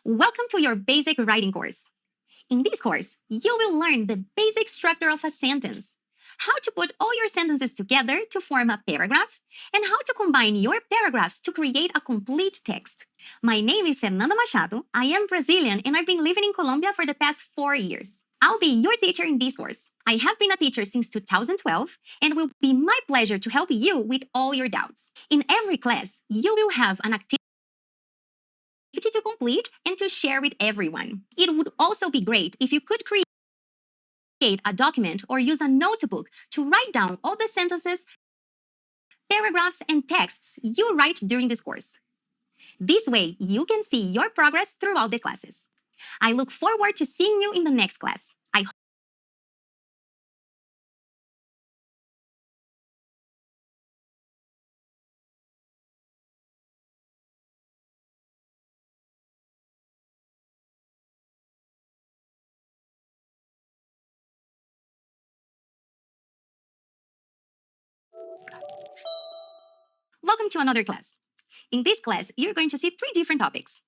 Welcome to your basic writing course. In this course, you will learn the basic structure of a sentence, how to put all your sentences together to form a paragraph, and how to combine your paragraphs to create a complete text. My name is Fernanda Machado. I am Brazilian and I've been living in Colombia for the past 4 years. I'll be your teacher in this course. I have been a teacher since 2012 and it will be my pleasure to help you with all your doubts. In every class, you will have an activity to complete and to share with everyone. It would also be great if you could create a document or use a notebook to write down all the sentences, paragraphs, and texts you write during this course. This way, you can see your progress throughout the classes. I look forward to seeing you in the next class. Welcome to another class. In this class, you're going to see 3 different topics: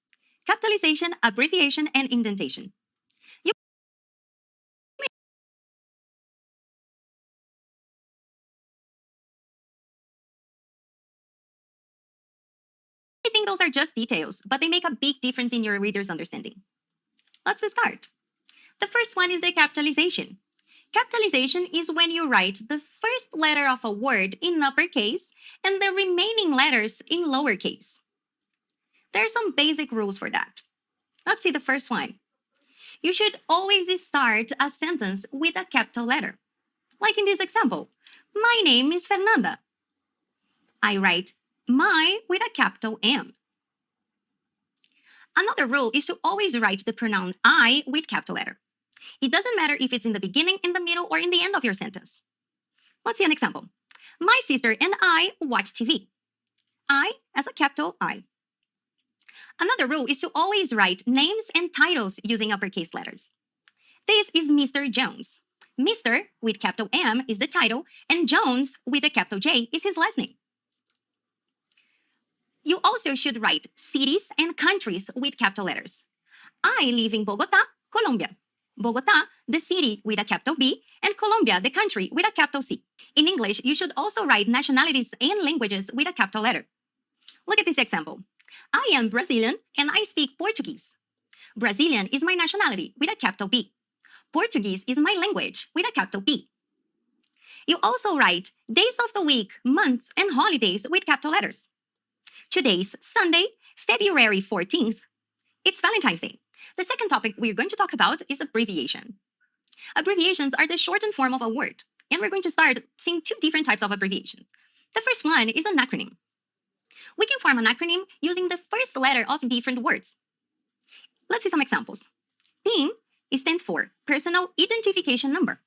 capitalization, abbreviation, and indentation. You may think those are just details, but they make a big difference in your reader's understanding. Let's start. The first one is the capitalization. Capitalization is when you write the first letter of a word in uppercase and the remaining letters in lowercase. There are some basic rules for that. Let's see the first one. You should always start a sentence with a capital letter. Like in this example, my name is Fernanda. I write my with a capital M. Another rule is to always write the pronoun I with capital letter. It doesn't matter if it's in the beginning, in the middle, or in the end of your sentence. Let's see an example. My sister and I watch TV. I as a capital I. Another rule is to always write names and titles using uppercase letters. This is Mr. Jones. Mr. with capital M is the title, and Jones with a capital J is his last name. You also should write cities and countries with capital letters. I live in Bogotá, Colombia. Bogotá, the city with a capital B, and Colombia, the country with a capital C. In English, you should also write nationalities and languages with a capital letter. Look at this example. I am Brazilian and I speak Portuguese. Brazilian is my nationality with a capital B. Portuguese is my language with a capital B. You also write days of the week, months, and holidays with capital letters. Today's Sunday, February 14th. It's Valentine's Day. The second topic we're going to talk about is abbreviation. Abbreviations are the shortened form of a word, and we're going to start seeing 2 different types of abbreviations. The first one is an acronym. We can form an acronym using the first letter of different words. Let's see some examples. PIN stands for Personal Identification Number.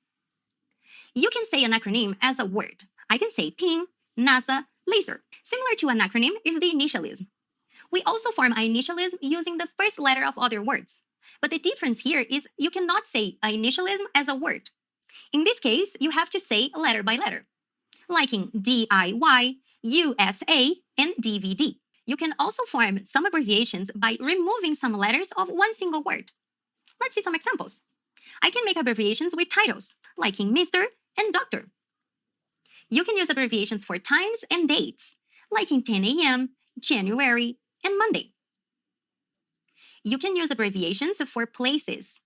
You can say an acronym as a word. I can say PIN, NASA, laser. Similar to an acronym is the initialism. We also form an initialism using the first letter of other words. But the difference here is you cannot say an initialism as a word. In this case, you have to say letter by letter, like in DIY, USA, and DVD. You can also form some abbreviations by removing some letters of one single word. Let's see some examples. I can make abbreviations with titles, like in Mr. and Dr. You can use abbreviations for times and dates, like in 10 a.m., January, and Monday. You can use abbreviations for places,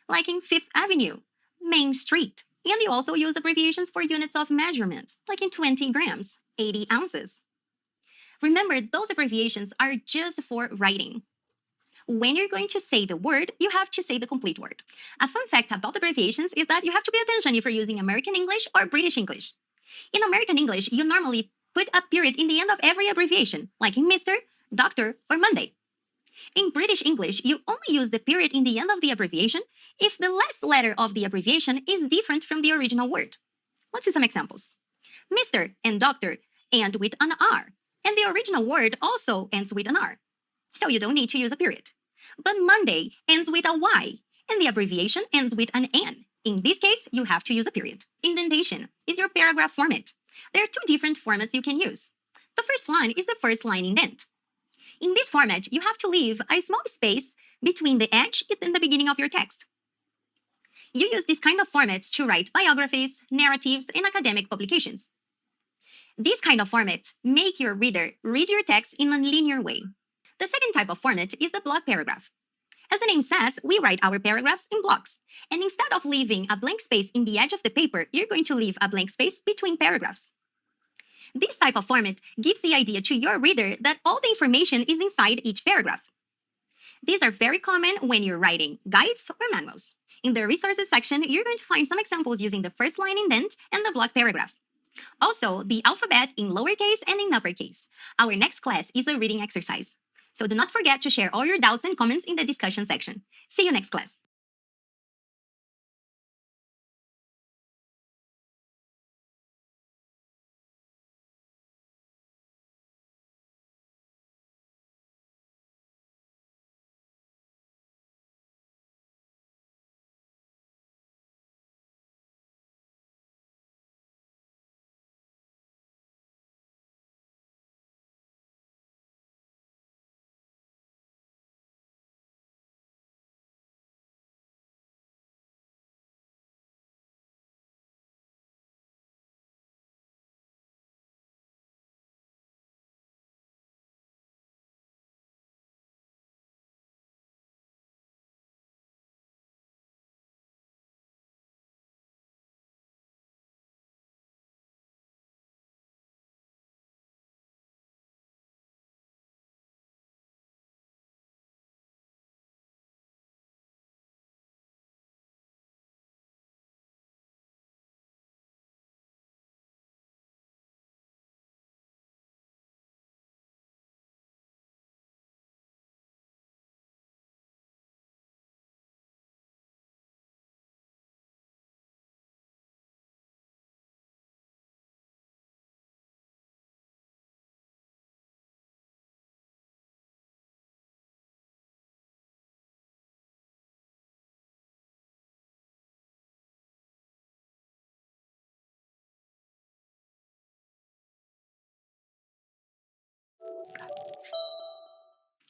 like in 5th Avenue, Main Street. And you also use abbreviations for units of measurement, like in 20 grams, 80 ounces. Remember, those abbreviations are just for writing. When you're going to say the word, you have to say the complete word. A fun fact about abbreviations is that you have to pay attention if you're using American English or British English. In American English, you normally put a period in the end of every abbreviation, like in Mr., Doctor, or Monday. In British English, you only use the period in the end of the abbreviation if the last letter of the abbreviation is different from the original word. Let's see some examples. Mr. and Doctor end with an R, and the original word also ends with an R, so you don't need to use a period. But Monday ends with a Y, and the abbreviation ends with an N. In this case, you have to use a period. Indentation is your paragraph format. There are 2 different formats you can use. The first one is the first line indent. In this format, you have to leave a small space between the edge and the beginning of your text. You use this kind of formats to write biographies, narratives, and academic publications. This kind of format make your reader read your text in a linear way. The second type of format is the block paragraph. As the name says, we write our paragraphs in blocks. And instead of leaving a blank space in the edge of the paper, you're going to leave a blank space between paragraphs. This type of format gives the idea to your reader that all the information is inside each paragraph. These are very common when you're writing guides or manuals. In the resources section, you're going to find some examples using the first line indent and the block paragraph. Also, the alphabet in lowercase and in uppercase. Our next class is a reading exercise. So do not forget to share all your doubts and comments in the discussion section. See you next class.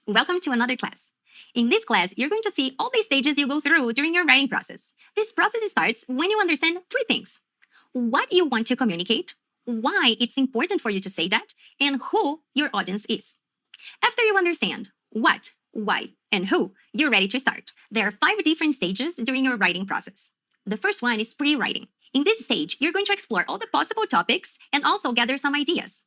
Welcome to another class. In this class, you're going to see all the stages you go through during your writing process. This process starts when you understand three things: what you want to communicate, why it's important for you to say that, and who your audience is. After you understand what, why, and who, you're ready to start. There are 5 different stages during your writing process. The first one is pre-writing. In this stage, you're going to explore all the possible topics and also gather some ideas.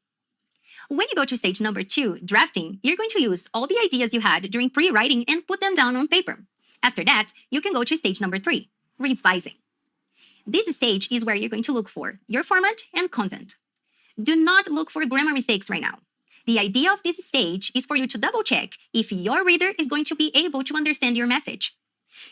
When you go to stage number 2, drafting, you're going to use all the ideas you had during pre-writing and put them down on paper. After that, you can go to stage number 3, revising. This stage is where you're going to look for your format and content. Do not look for grammar mistakes right now. The idea of this stage is for you to double check if your reader is going to be able to understand your message.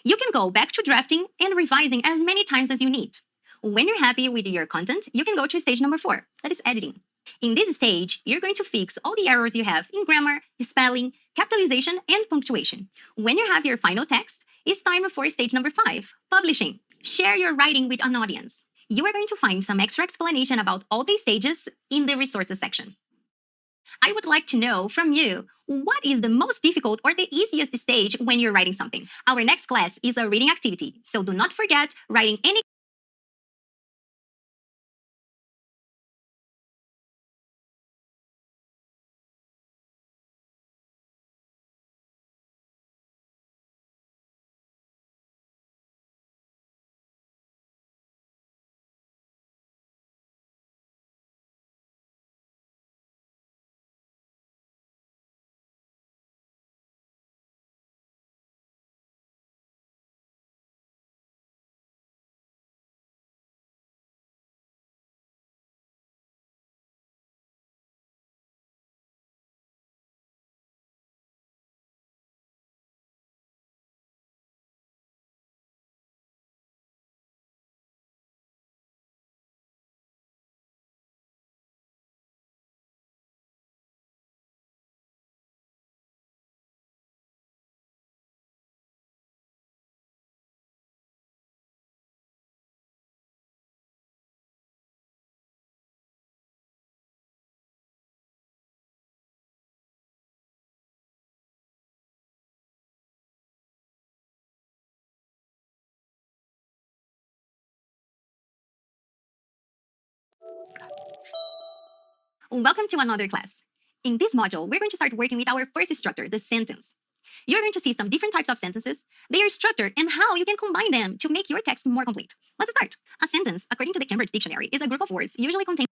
You can go back to drafting and revising as many times as you need. When you're happy with your content, you can go to stage number 4, that is editing. In this stage, you're going to fix all the errors you have in grammar, spelling, capitalization, and punctuation. When you have your final text, it's time for stage number 5, publishing. Share your writing with an audience. You are going to find some extra explanation about all these stages in the resources section. I would like to know from you, what is the most difficult or the easiest stage when you're writing something? Our next class is a reading activity, so do not forget writing any Welcome to another class. In this module, we're going to start working with our first structure, the sentence. You're going to see some different types of sentences, their structure, and how you can combine them to make your text more complete. Let's start. A sentence, according to the Cambridge Dictionary, is a group of words usually containing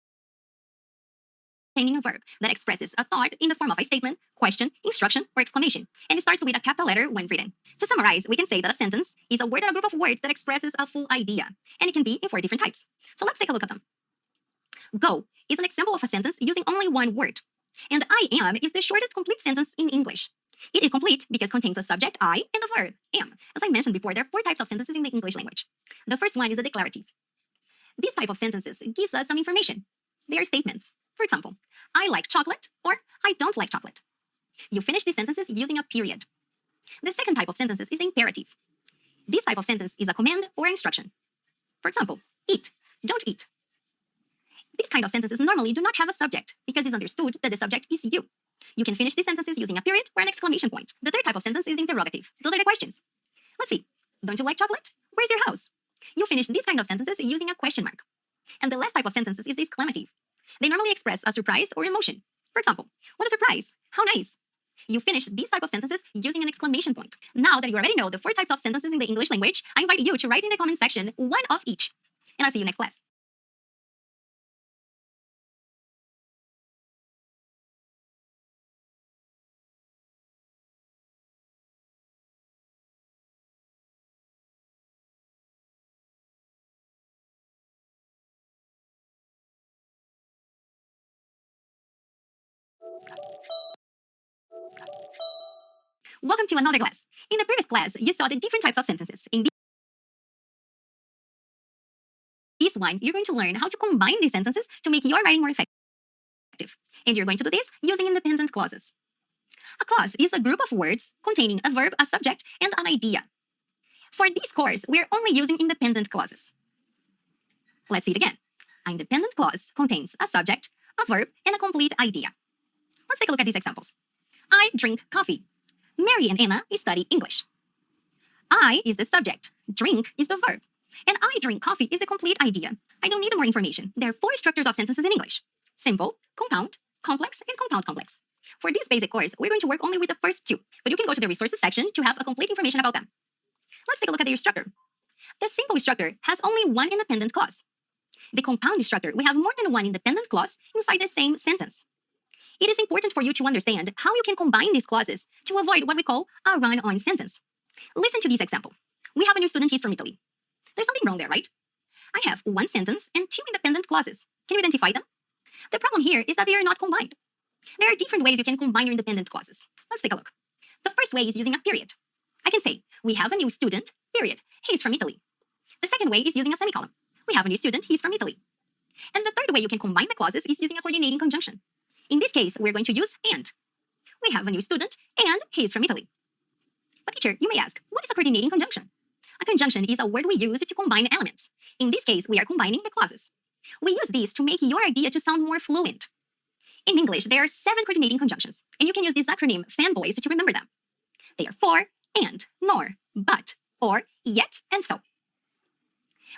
a verb that expresses a thought in the form of a statement, question, instruction, or exclamation, and it starts with a capital letter when written. To summarize, we can say that a sentence is a word or a group of words that expresses a full idea, and it can be in 4 different types. So let's take a look at them. Go is an example of a sentence using only one word. And I am is the shortest complete sentence in English. It is complete because it contains a subject, I, and a verb, am. As I mentioned before, there are 4 types of sentences in the English language. The first one is a declarative. This type of sentences gives us some information. They are statements. For example, I like chocolate or I don't like chocolate. You finish these sentences using a period. The second type of sentences is the imperative. This type of sentence is a command or instruction. For example, eat, don't eat. These kind of sentences normally do not have a subject because it's understood that the subject is you. You can finish these sentences using a period or an exclamation point. The third type of sentence is the interrogative. Those are the questions. Let's see. Don't you like chocolate? Where's your house? You finish these kind of sentences using a question mark. And the last type of sentences is the exclamative. They normally express a surprise or emotion. For example, what a surprise! How nice! You finish these type of sentences using an exclamation point. Now that you already know the 4 types of sentences in the English language, I invite you to write in the comment section one of each. And I'll see you next class. Welcome to another class. In the previous class, you saw the different types of sentences. In this one, you're going to learn how to combine these sentences to make your writing more effective. And you're going to do this using independent clauses. A clause is a group of words containing a verb, a subject, and an idea. For this course, we're only using independent clauses. Let's see it again. An independent clause contains a subject, a verb, and a complete idea. Let's take a look at these examples. I drink coffee. Mary and Anna study English. I is the subject, drink is the verb, and I drink coffee is the complete idea. I don't need more information. There are 4 structures of sentences in English: simple, compound, complex, and compound complex. For this basic course, we're going to work only with the first 2, but you can go to the resources section to have a complete information about them. Let's take a look at their structure. The simple structure has only one independent clause. The compound structure, we have more than one independent clause inside the same sentence. It is important for you to understand how you can combine these clauses to avoid what we call a run-on sentence. Listen to this example. We have a new student, he's from Italy. There's something wrong there, right? I have 1 sentence and 2 independent clauses. Can you identify them? The problem here is that they are not combined. There are different ways you can combine your independent clauses. Let's take a look. The first way is using a period. I can say, we have a new student, period. He's from Italy. The second way is using a semicolon. We have a new student, he's from Italy. And the third way you can combine the clauses is using a coordinating conjunction. In this case, we're going to use and. We have a new student, and he is from Italy. But teacher, you may ask, what is a coordinating conjunction? A conjunction is a word we use to combine elements. In this case, we are combining the clauses. We use these to make your idea to sound more fluent. In English, there are 7 coordinating conjunctions, and you can use this acronym fanboys to remember them. They are for, and, nor, but, or, yet, and so.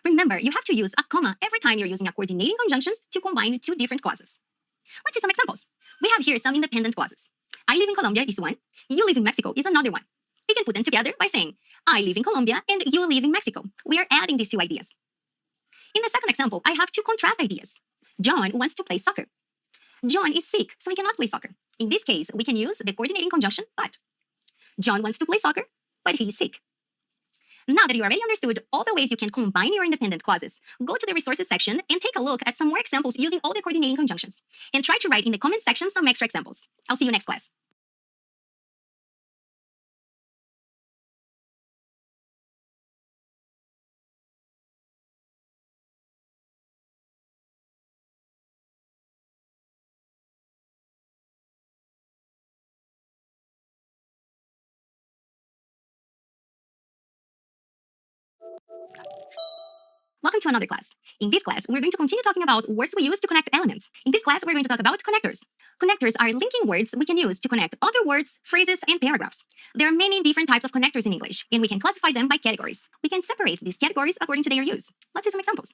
Remember, you have to use a comma every time you're using a coordinating conjunctions to combine 2 different clauses. Let's see some examples. We have here some independent clauses. I live in Colombia is one. You live in Mexico is another one. We can put them together by saying, I live in Colombia and you live in Mexico. We are adding these 2 ideas. In the second example, I have 2 contrast ideas. John wants to play soccer. John is sick, so he cannot play soccer. In this case, we can use the coordinating conjunction, but. John wants to play soccer, but he is sick. Now that you already understood all the ways you can combine your independent clauses, go to the resources section and take a look at some more examples using all the coordinating conjunctions. And try to write in the comment section some extra examples. I'll see you next class. Welcome to another class. In this class, we're going to continue talking about words we use to connect elements. In this class, we're going to talk about connectors. Connectors are linking words we can use to connect other words, phrases, and paragraphs. There are many different types of connectors in English, and we can classify them by categories. We can separate these categories according to their use. Let's see some examples.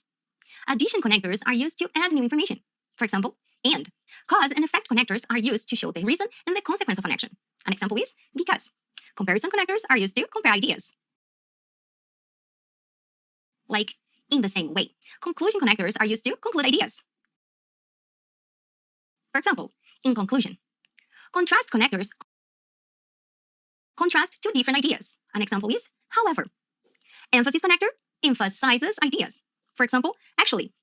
Addition connectors are used to add new information. For example, and. Cause and effect connectors are used to show the reason and the consequence of an action. An example is because. Comparison connectors are used to compare ideas. Like in the same way. Conclusion connectors are used to conclude ideas. For example, in conclusion. Contrast connectors contrast two different ideas. An example is however. Emphasis connector emphasizes ideas. For example, actually.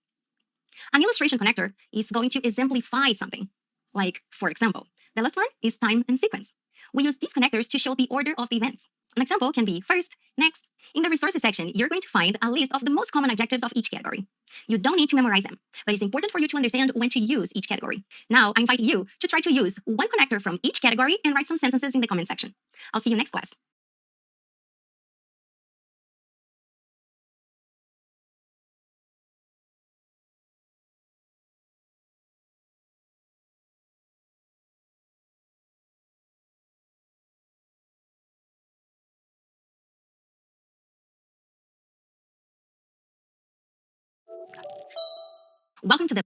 An illustration connector is going to exemplify something. Like, for example, the last one is time and sequence. We use these connectors to show the order of the events. An example can be first, next. In the resources section, you're going to find a list of the most common adjectives of each category. You don't need to memorize them, but it's important for you to understand when to use each category. Now, I invite you to try to use one connector from each category and write some sentences in the comment section. I'll see you next class. Welcome to the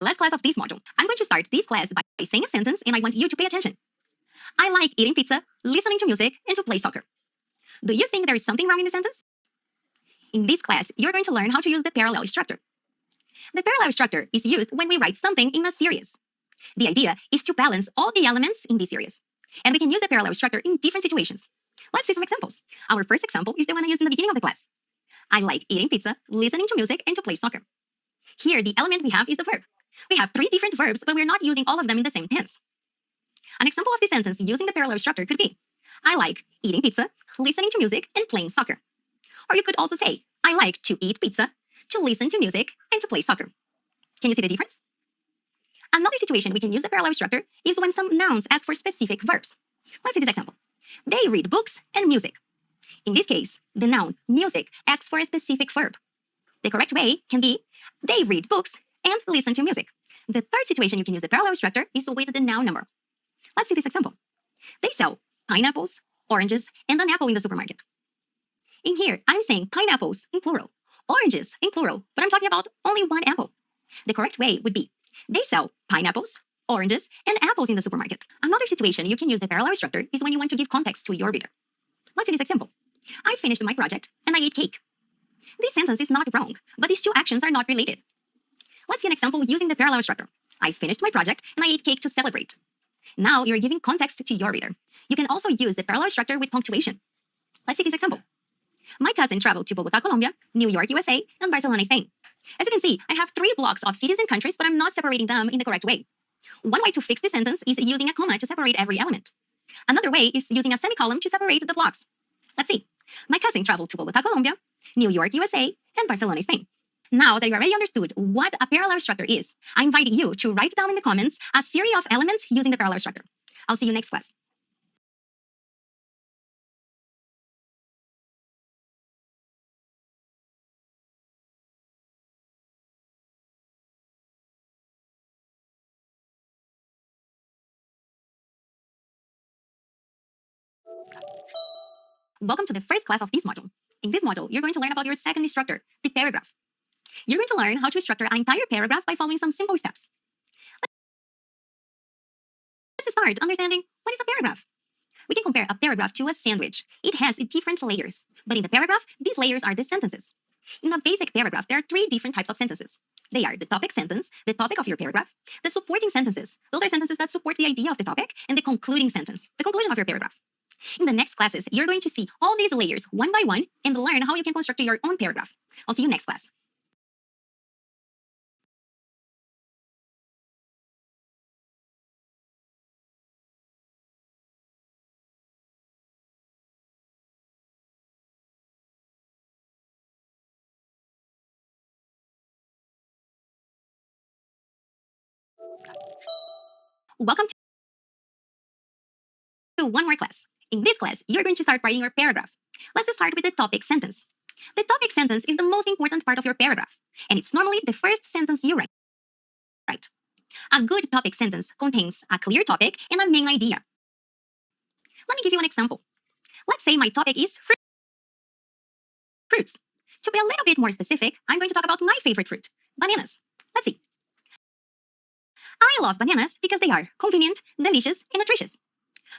last class of this module. I'm going to start this class by saying a sentence and I want you to pay attention. I like eating pizza, listening to music, and to play soccer. Do you think there is something wrong in the sentence? In this class, you're going to learn how to use the parallel structure. The parallel structure is used when we write something in a series. The idea is to balance all the elements in this series. And we can use the parallel structure in different situations. Let's see some examples. Our first example is the one I used in the beginning of the class. I like eating pizza, listening to music, and to play soccer. Here, the element we have is the verb. We have three different verbs, but we're not using all of them in the same tense. An example of this sentence using the parallel structure could be, I like eating pizza, listening to music, and playing soccer. Or you could also say, I like to eat pizza, to listen to music, and to play soccer. Can you see the difference? Another situation we can use the parallel structure is when some nouns ask for specific verbs. Let's see this example. They read books and music. In this case, the noun music asks for a specific verb. The correct way can be, they read books and listen to music. The third situation you can use the parallel structure is with the noun number. Let's see this example. They sell pineapples, oranges, and an apple in the supermarket. In here, I'm saying pineapples in plural, oranges in plural, but I'm talking about only one apple. The correct way would be, they sell pineapples, oranges, and apples in the supermarket. Another situation you can use the parallel structure is when you want to give context to your reader. Let's see this example. I finished my project and I ate cake. This sentence is not wrong, but these two actions are not related. Let's see an example using the parallel structure. I finished my project and I ate cake to celebrate. Now you're giving context to your reader. You can also use the parallel structure with punctuation. Let's see this example. My cousin traveled to Bogota, Colombia, New York, USA, and Barcelona, Spain. As you can see, I have 3 blocks of cities and countries, but I'm not separating them in the correct way. One way to fix this sentence is using a comma to separate every element. Another way is using a semicolon to separate the blocks. Let's see. My cousin traveled to Bogota, Colombia, New York, USA, and Barcelona, Spain. Now that you already understood what a parallel structure is, I invite you to write down in the comments a series of elements using the parallel structure. I'll see you next class. Welcome to the first class of this module. In this module, you're going to learn about your second structure, the paragraph. You're going to learn how to structure an entire paragraph by following some simple steps. Let's start understanding what is a paragraph. We can compare a paragraph to a sandwich. It has different layers, but in the paragraph, these layers are the sentences. In a basic paragraph, there are 3 different types of sentences. They are the topic sentence, the topic of your paragraph, the supporting sentences. Those are sentences that support the idea of the topic, and the concluding sentence, the conclusion of your paragraph. In the next classes, you're going to see all these layers one by one and learn how you can construct your own paragraph. I'll see you next class. Welcome to one more class. In this class, you're going to start writing your paragraph. Let's start with the topic sentence. The topic sentence is the most important part of your paragraph, and it's normally the first sentence you write. A good topic sentence contains a clear topic and a main idea. Let me give you an example. Let's say my topic is fruits. To be a little bit more specific, I'm going to talk about my favorite fruit, bananas. Let's see. I love bananas because they are convenient, delicious, and nutritious.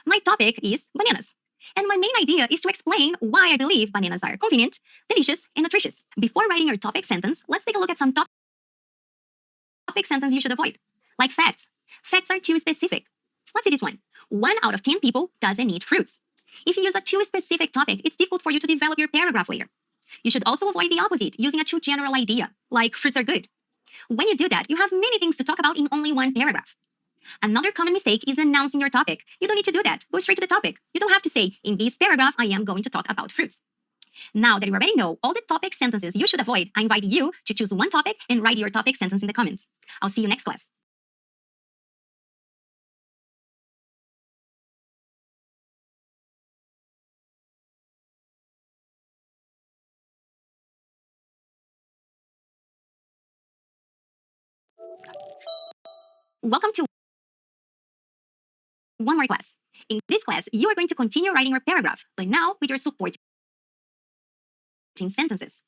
My topic is bananas. And my main idea is to explain why I believe bananas are convenient, delicious, and nutritious. Before writing your topic sentence, let's take a look at some topic sentence you should avoid. Like facts. Facts are too specific. Let's see this one. 1 out of 10 people doesn't eat fruits. If you use a too specific topic, it's difficult for you to develop your paragraph later. You should also avoid the opposite, using a too general idea, like fruits are good. When you do that, you have many things to talk about in only one paragraph. Another common mistake is announcing your topic. You don't need to do that. Go straight to the topic. You don't have to say, in this paragraph, I am going to talk about fruits. Now that you already know all the topic sentences you should avoid, I invite you to choose one topic and write your topic sentence in the comments. I'll see you next class. Welcome to one more class. In this class, you are going to continue writing your paragraph, but now with your supporting sentences.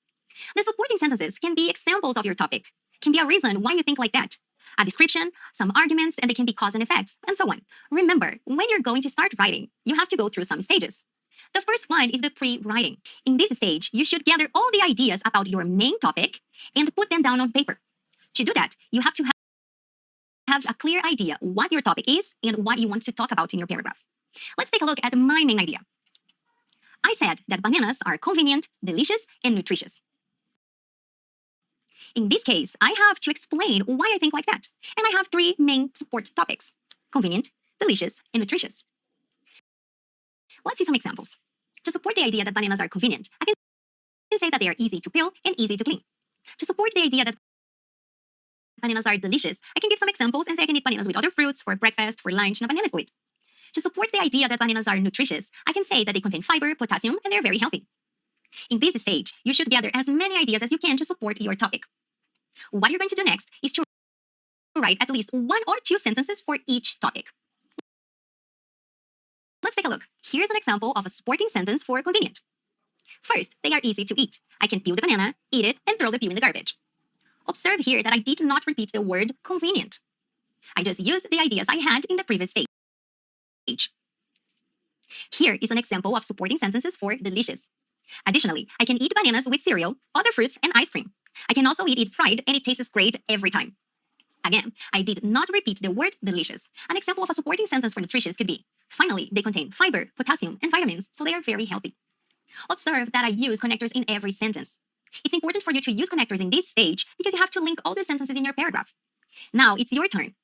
The supporting sentences can be examples of your topic, can be a reason why you think like that, a description, some arguments, and they can be cause and effects, and so on. Remember, when you're going to start writing, you have to go through some stages. The first one is the pre-writing. In this stage, you should gather all the ideas about your main topic and put them down on paper. To do that, you have to have a clear idea what your topic is and what you want to talk about in your paragraph. Let's take a look at my main idea. I said that bananas are convenient, delicious, and nutritious. In this case, I have to explain why I think like that. And I have 3 main support topics: convenient, delicious, and nutritious. Let's see some examples. To support the idea that bananas are convenient, I can say that they are easy to peel and easy to clean. To support the idea that bananas are delicious, I can give some examples and say I can eat bananas with other fruits for breakfast, for lunch, and a banana split. To support the idea that bananas are nutritious, I can say that they contain fiber, potassium, and they're very healthy. In this stage, you should gather as many ideas as you can to support your topic. What you're going to do next is to write at least 1 or 2 sentences for each topic. Let's take a look. Here's an example of a supporting sentence for convenient. First, they are easy to eat. I can peel the banana, eat it, and throw the peel in the garbage. Observe here that I did not repeat the word convenient. I just used the ideas I had in the previous stage. Here is an example of supporting sentences for delicious. Additionally, I can eat bananas with cereal, other fruits, and ice cream. I can also eat it fried, and it tastes great every time. Again, I did not repeat the word delicious. An example of a supporting sentence for nutritious could be, finally, they contain fiber, potassium, and vitamins, so they are very healthy. Observe that I use connectors in every sentence. It's important for you to use connectors in this stage because you have to link all the sentences in your paragraph. Now it's your turn.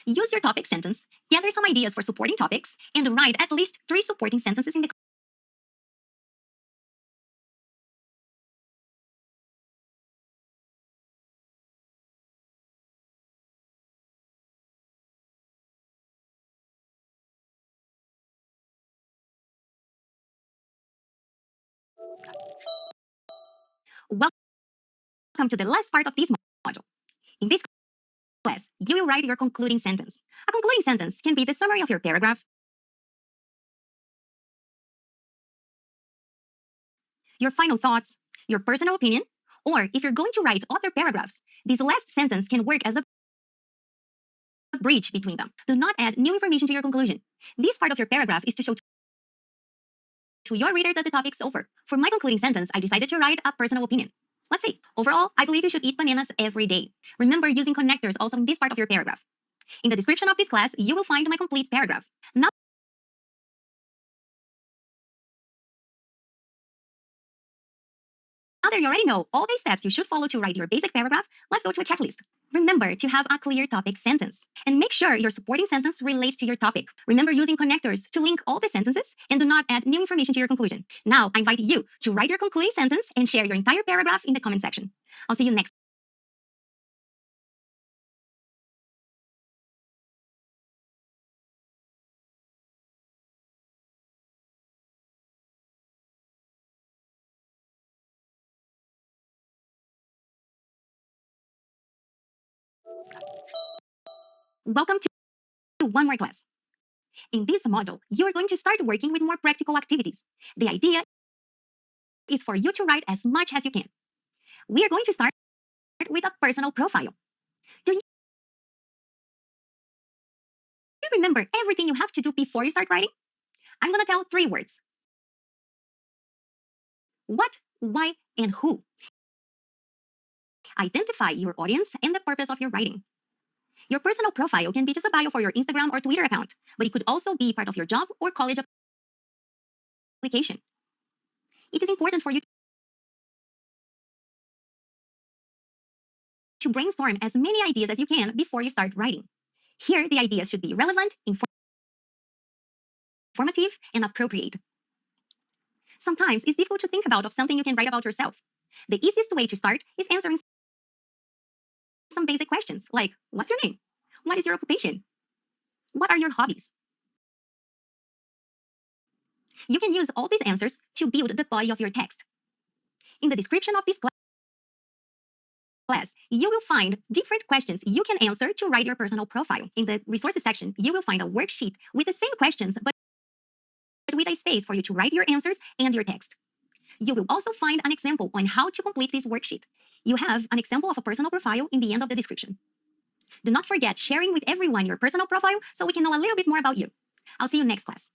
Use your topic sentence, gather some ideas for supporting topics, and write at least 3 supporting sentences in the Welcome to the last part of this module. In this class, you will write your concluding sentence. A concluding sentence can be the summary of your paragraph, your final thoughts, your personal opinion, or if you're going to write other paragraphs, this last sentence can work as a bridge between them. Do not add new information to your conclusion. This part of your paragraph is to show to your reader that the topic's over. For my concluding sentence, I decided to write a personal opinion. Let's see. Overall, I believe you should eat bananas every day. Remember using connectors also in this part of your paragraph. In the description of this class, you will find my complete paragraph. Now that you already know all the steps you should follow to write your basic paragraph, let's go to a checklist. Remember to have a clear topic sentence. And make sure your supporting sentence relates to your topic. Remember using connectors to link all the sentences and do not add new information to your conclusion. Now, I invite you to write your concluding sentence and share your entire paragraph in the comment section. I'll see you next. Welcome to one more class. In this module, you are going to start working with more practical activities. The idea is for you to write as much as you can. We are going to start with a personal profile. Do you remember everything you have to do before you start writing? I'm gonna tell 3 words: what, why, and who. Identify your audience and the purpose of your writing. Your personal profile can be just a bio for your Instagram or Twitter account, but it could also be part of your job or college application. It is important for you to brainstorm as many ideas as you can before you start writing. Here, the ideas should be relevant, informative, and appropriate. Sometimes it's difficult to think of something you can write about yourself. The easiest way to start is answering some basic questions like, what's your name? What is your occupation? What are your hobbies? You can use all these answers to build the body of your text. In the description of this class, you will find different questions you can answer to write your personal profile. In the resources section, you will find a worksheet with the same questions, but with a space for you to write your answers and your text. You will also find an example on how to complete this worksheet. You have an example of a personal profile in the end of the description. Do not forget sharing with everyone your personal profile so we can know a little bit more about you. I'll see you next class.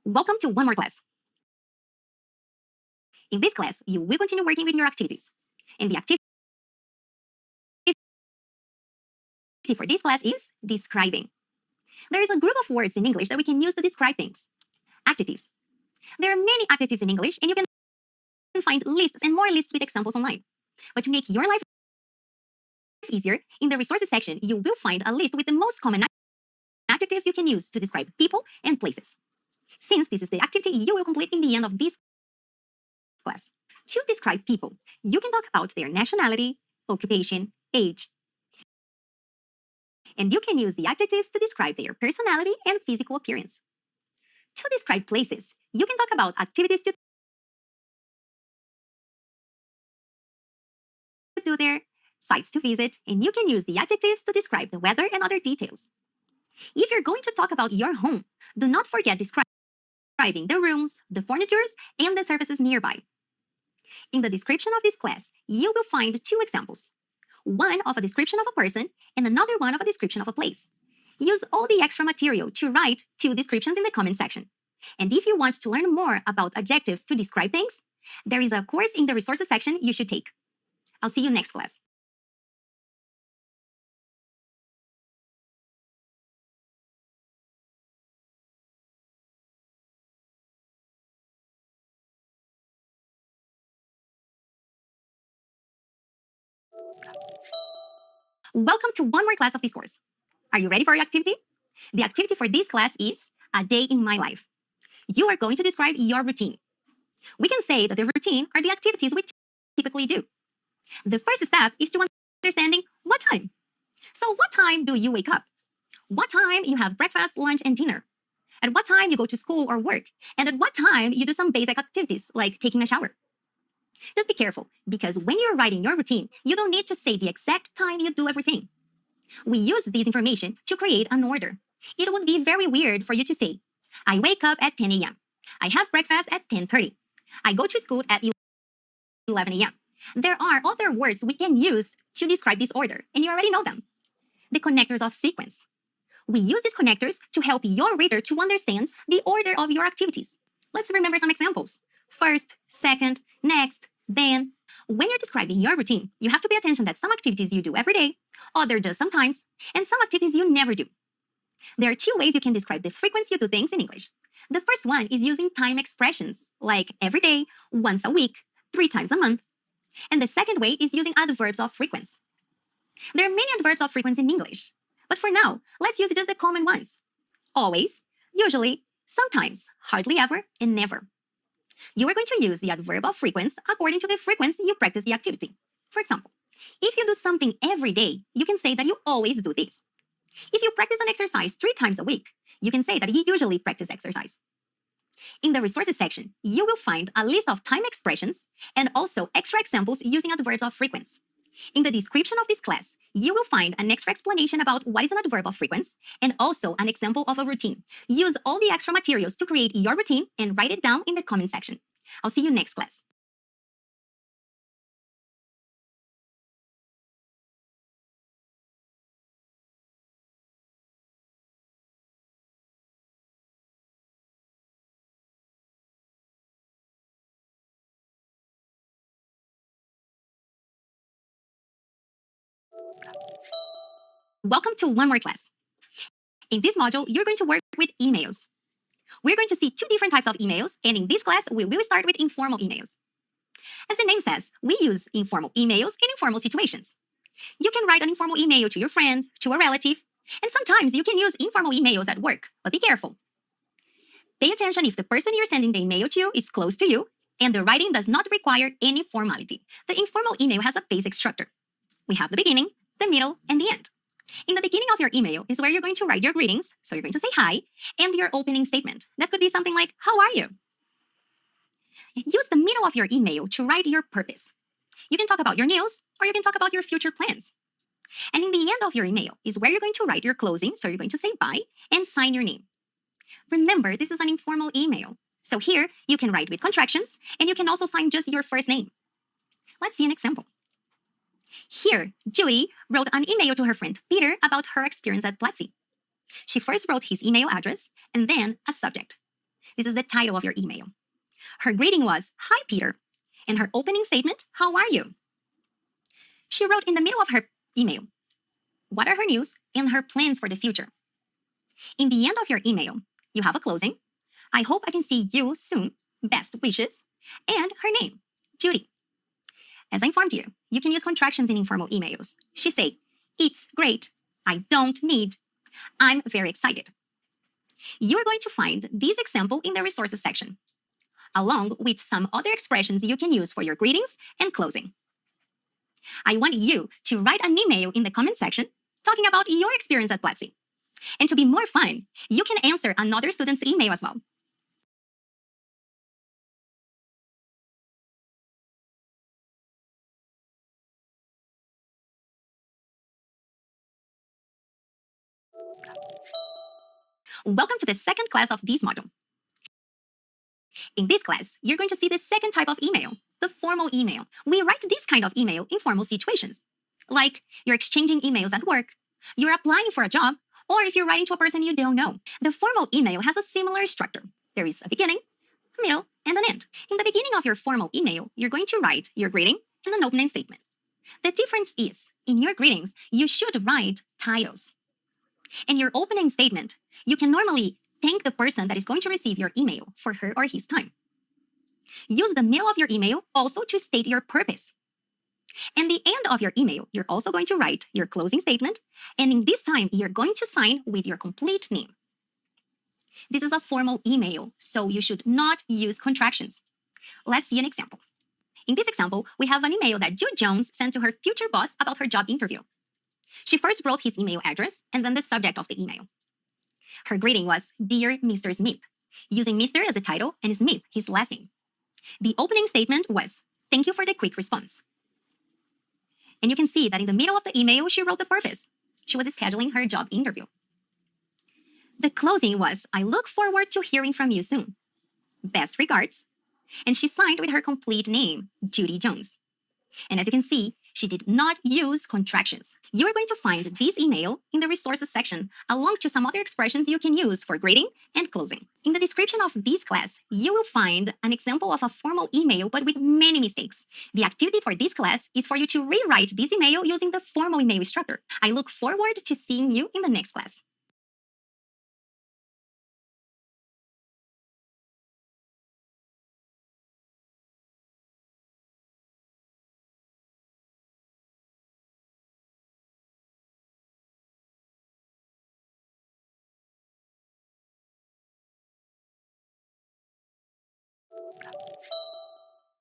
Welcome to one more class. In this class, you will continue working with your activities. And the activity for this class is describing. There is a group of words in English that we can use to describe things. Adjectives. There are many adjectives in English, and you can find lists and more lists with examples online. But to make your life easier, in the resources section, you will find a list with the most common adjectives you can use to describe people and places. Since this is the activity you will complete in the end of this class. To describe people, you can talk about their nationality, occupation, age. And you can use the adjectives to describe their personality and physical appearance. To describe places, you can talk about activities to do there, sites to visit, and you can use the adjectives to describe the weather and other details. If you're going to talk about your home, do not forget describing the rooms, the furniture, and the surfaces nearby. In the description of this class, you will find 2 examples. One of a description of a person and another one of a description of a place. Use all the extra material to write 2 descriptions in the comment section. And if you want to learn more about adjectives to describe things, there is a course in the resources section you should take. I'll see you next class. Welcome to one more class of this course. Are you ready for your activity? The activity for this class is a day in my life. You are going to describe your routine. We can say that the routine are the activities we typically do. The first step is to understanding what time. So what time do you wake up? What time you have breakfast, lunch, and dinner? At what time you go to school or work? And at what time you do some basic activities like taking a shower? Just be careful, because when you're writing your routine, you don't need to say the exact time you do everything. We use this information to create an order. It would be very weird for you to say, I wake up at 10 a.m. I have breakfast at 10:30. I go to school at 11 a.m. There are other words we can use to describe this order, and you already know them. The connectors of sequence. We use these connectors to help your reader to understand the order of your activities. Let's remember some examples. First, second, next, then. When you're describing your routine, you have to pay attention that some activities you do every day, others just sometimes, and some activities you never do. There are 2 ways you can describe the frequency you do things in English. The first one is using time expressions, like every day, once a week, 3 times a month. And the second way is using adverbs of frequency. There are many adverbs of frequency in English, but for now, let's use just the common ones. Always, usually, sometimes, hardly ever, and never. You are going to use the adverb of frequency according to the frequency you practice the activity. For example, if you do something every day, you can say that you always do this. If you practice an exercise 3 times a week, you can say that you usually practice exercise. In the resources section, you will find a list of time expressions and also extra examples using adverbs of frequency. In the description of this class, you will find an extra explanation about what is an adverb of frequency and also an example of a routine. Use all the extra materials to create your routine and write it down in the comment section. I'll see you next class. Welcome to one more class. In this module, you're going to work with emails. We're going to see two different types of emails, and in this class, we will start with informal emails. As the name says, we use informal emails in informal situations. You can write an informal email to your friend, to a relative, and sometimes you can use informal emails at work, but be careful. Pay attention if the person you're sending the email to is close to you, and the writing does not require any formality. The informal email has a basic structure. We have the beginning, the middle, and the end. In the beginning of your email is where you're going to write your greetings, so you're going to say hi, and your opening statement. That could be something like, how are you? Use the middle of your email to write your purpose. You can talk about your news, or you can talk about your future plans. And in the end of your email is where you're going to write your closing, so you're going to say bye, and sign your name. Remember, this is an informal email. So here, you can write with contractions, and you can also sign just your first name. Let's see an example. Here, Julie wrote an email to her friend Peter about her experience at Platzi. She first wrote his email address and then a subject. This is the title of your email. Her greeting was, hi, Peter, and her opening statement, how are you? She wrote in the middle of her email, what are her news and her plans for the future? In the end of your email, you have a closing. I hope I can see you soon. Best wishes. And her name, Judy. As I informed you, you can use contractions in informal emails. She said, it's great. I don't need. I'm very excited. You're going to find this example in the resources section, along with some other expressions you can use for your greetings and closing. I want you to write an email in the comment section talking about your experience at Platzi. And to be more fun, you can answer another student's email as well. Welcome to the second class of this module. In this class, you're going to see the second type of email, the formal email. We write this kind of email in formal situations, like you're exchanging emails at work, you're applying for a job, or if you're writing to a person you don't know. The formal email has a similar structure. There is a beginning, a middle, and an end. In the beginning of your formal email, you're going to write your greeting and an opening statement. The difference is, in your greetings, you should write titles. In your opening statement, you can normally thank the person that is going to receive your email for her or his time. Use the middle of your email also to state your purpose. And the end of your email, you're also going to write your closing statement, and in this time, you're going to sign with your complete name. This is a formal email, so you should not use contractions. Let's see an example. In this example, we have an email that Jude Jones sent to her future boss about her job interview. She first wrote his email address and then the subject of the email. Her greeting was, Dear Mr. Smith, using Mr. as a title and Smith his last name. The opening statement was, Thank you for the quick response. And you can see that in the middle of the email, she wrote the purpose. She was scheduling her job interview. The closing was, I look forward to hearing from you soon. Best regards. And she signed with her complete name, Judy Jones. And as you can see, she did not use contractions. You are going to find this email in the resources section, along to some other expressions you can use for greeting and closing. In the description of this class, you will find an example of a formal email, but with many mistakes. The activity for this class is for you to rewrite this email using the formal email structure. I look forward to seeing you in the next class.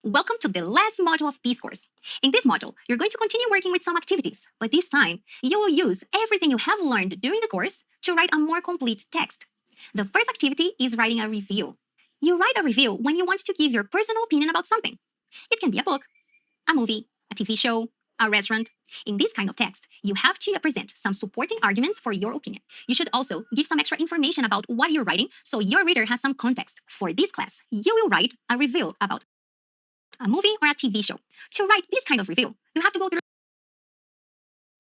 Welcome to the last module of this course. In this module, you're going to continue working with some activities, but this time, you will use everything you have learned during the course to write a more complete text. The first activity is writing a review. You write a review when you want to give your personal opinion about something. It can be a book, a movie, a TV show, a restaurant. In this kind of text, you have to present some supporting arguments for your opinion. You should also give some extra information about what you're writing so your reader has some context. For this class, you will write a review about a movie or a TV show. To write this kind of review, you have to go through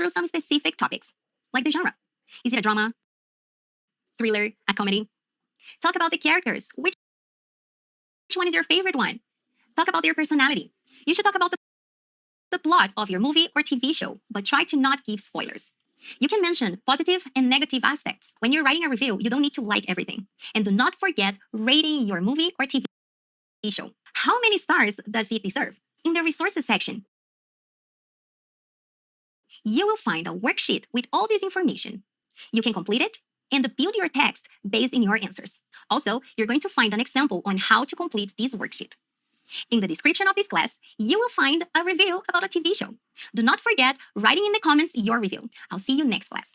some specific topics, like the genre. Is it a drama, thriller, a comedy? Talk about the characters. Which one is your favorite one? Talk about their personality. You should talk about the plot of your movie or TV show, but try to not give spoilers. You can mention positive and negative aspects. When you're writing a review, you don't need to like everything. And do not forget rating your movie or TV show. How many stars does it deserve? In the resources section, you will find a worksheet with all this information. You can complete it and build your text based on your answers. Also, you're going to find an example on how to complete this worksheet. In the description of this class, you will find a review about a TV show. Do not forget writing in the comments your review. I'll see you next class.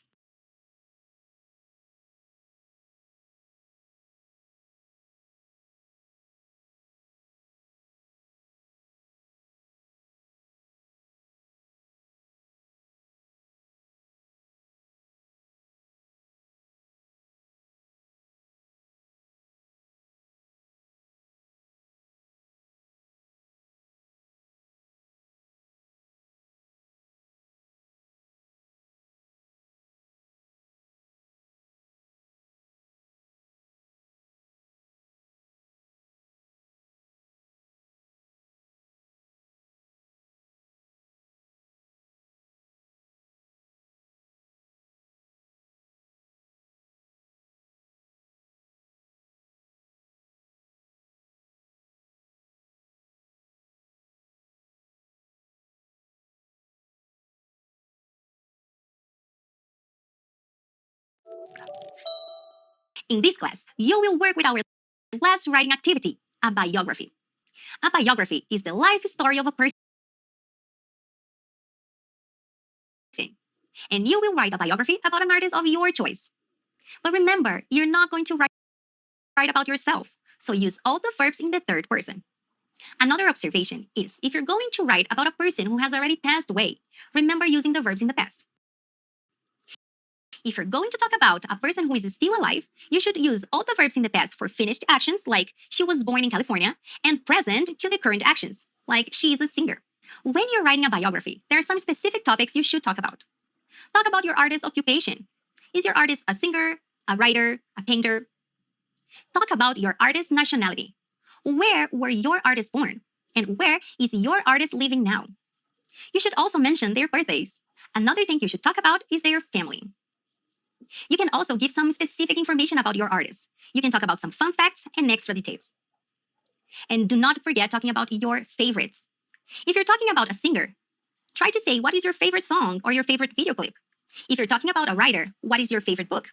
In this class, you will work with our last writing activity, a biography. A biography is the life story of a person. And you will write a biography about an artist of your choice. But remember, you're not going to write about yourself, so use all the verbs in the third person. Another observation is if you're going to write about a person who has already passed away, remember using the verbs in the past. If you're going to talk about a person who is still alive, you should use all the verbs in the past for finished actions, like she was born in California, and present to the current actions, like she is a singer. When you're writing a biography, there are some specific topics you should talk about. Talk about your artist's occupation. Is your artist a singer, a writer, a painter? Talk about your artist's nationality. Where were your artists born? And where is your artist living now? You should also mention their birthdays. Another thing you should talk about is their family. You can also give some specific information about your artist. You can talk about some fun facts and extra details. And do not forget talking about your favorites. If you're talking about a singer, try to say what is your favorite song or your favorite video clip. If you're talking about a writer, what is your favorite book?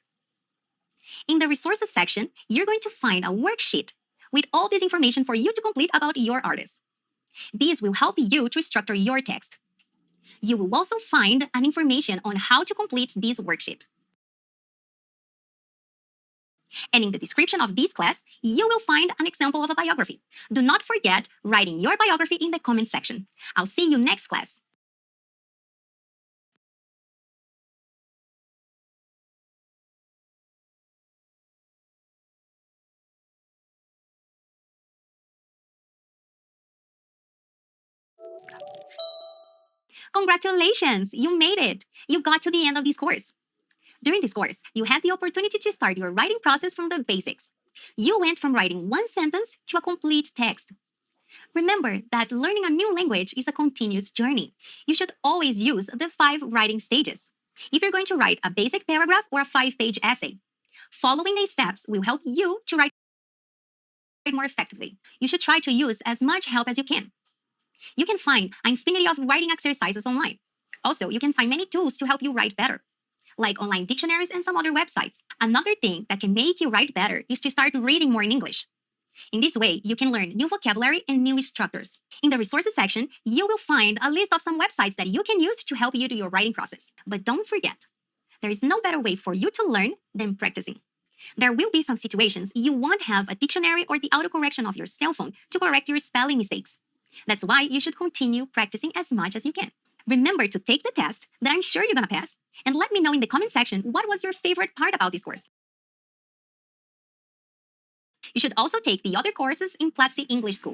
In the resources section, you're going to find a worksheet with all this information for you to complete about your artist. This will help you to structure your text. You will also find an information on how to complete this worksheet. And in the description of this class, you will find an example of a biography. Do not forget writing your biography in the comment section. I'll see you next class. Congratulations, you made it. You got to the end of this course. During this course, you had the opportunity to start your writing process from the basics. You went from writing one sentence to a complete text. Remember that learning a new language is a continuous journey. You should always use the 5 writing stages. If you're going to write a basic paragraph or a 5-page essay, following these steps will help you to write more effectively. You should try to use as much help as you can. You can find an infinity of writing exercises online. Also, you can find many tools to help you write better, like online dictionaries and some other websites. Another thing that can make you write better is to start reading more in English. In this way, you can learn new vocabulary and new structures. In the resources section, you will find a list of some websites that you can use to help you do your writing process. But don't forget, there is no better way for you to learn than practicing. There will be some situations you won't have a dictionary or the autocorrection of your cell phone to correct your spelling mistakes. That's why you should continue practicing as much as you can. Remember to take the test that I'm sure you're gonna pass, and let me know in the comment section what was your favorite part about this course. You should also take the other courses in Platzi English School.